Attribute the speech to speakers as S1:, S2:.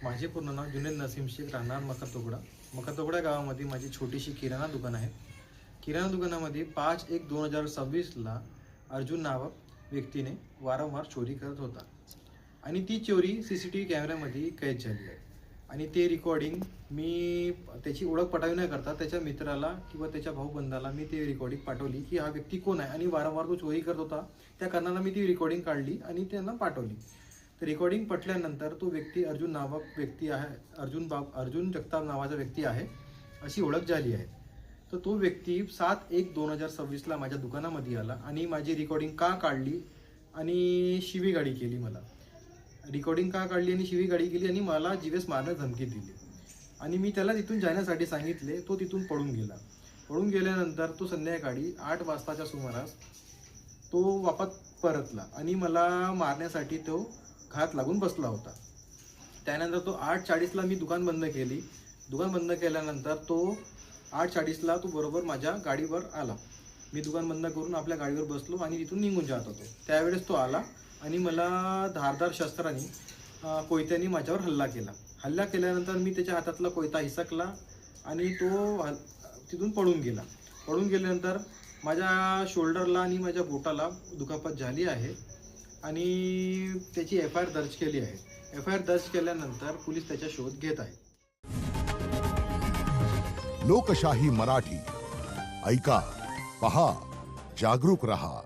S1: माझे पूर्ण नाव जुनेद नसीम शेख, राहणार मकरतोगडा. मकरतोगडा गावामध्ये माझी छोटीशी किराणा दुकान आहे. किराणा दुकानामध्ये 5/1/2026ला अर्जुन नावक व्यक्तीने वारंवार चोरी करत होता आणि ती चोरी CCTV कॅमेऱ्यामध्ये कैद झाली आहे. आणि ते रेकॉर्डिंग मी त्याची ओळख पटावी न करता त्याच्या मित्राला किंवा त्याच्या भाऊबंधाला मी ते रेकॉर्डिंग पाठवली की हा व्यक्ती कोण आहे आणि वारंवार तो चोरी करत होता. त्या कारणानं मी ती रेकॉर्डिंग काढली आणि त्यांना पाठवली. तर रेकॉर्डिंग पटल्यानंतर तो व्यक्ती अर्जुन नावक व्यक्ती आहे, अर्जुन जगताप नावाचा व्यक्ती आहे अशी ओळख झाली आहे. तर तो व्यक्ती 7/1/2026ला माझ्या दुकानामध्ये आला आणि माझी रेकॉर्डिंग का काढली आणि शिवीगाळी केली. मला रेकॉर्डिंग का काढली आणि शिवीगाळी केली आणि मला जीवेस मारण्यास धमकी दिली आणि मी त्याला तिथून जाण्यासाठी सांगितले. तो तिथून पळून गेला. पळून गेल्यानंतर तो संध्याकाळी 8 वाजताच्या सुमारास तो वापस परतला आणि मला मारण्यासाठी तो घात लागून बसला होता. त्यानंतर तो 8:40ला मी दुकान बंद केली. दुकान बंद केल्यानंतर तो 8:40ला तो बरोबर माझ्या गाडीवर आला. मी दुकान बंद करून आपल्या गाडीवर बसलो आणि तिथून निघून जात होतो. त्यावेळेस तो आला आणि मला धारदार शस्त्राने कोयत्याने माझ्यावर हल्ला केला. हल्ला केल्यानंतर मी त्याच्या हातातला कोयता हिसकला आणि तो तिथून पळून गेला. पळून गेल्यानंतर माझ्या शोल्डरला आणि माझ्या बोटाला दुखापत झाली आहे आणि त्याची FIR दर्ज केली आहे. FIR दर्ज केल्यानंतर पोलीस त्याचा शोध घेत आहेत.
S2: लोकशाही मराठी ऐका, पहा, जागरूक रहा.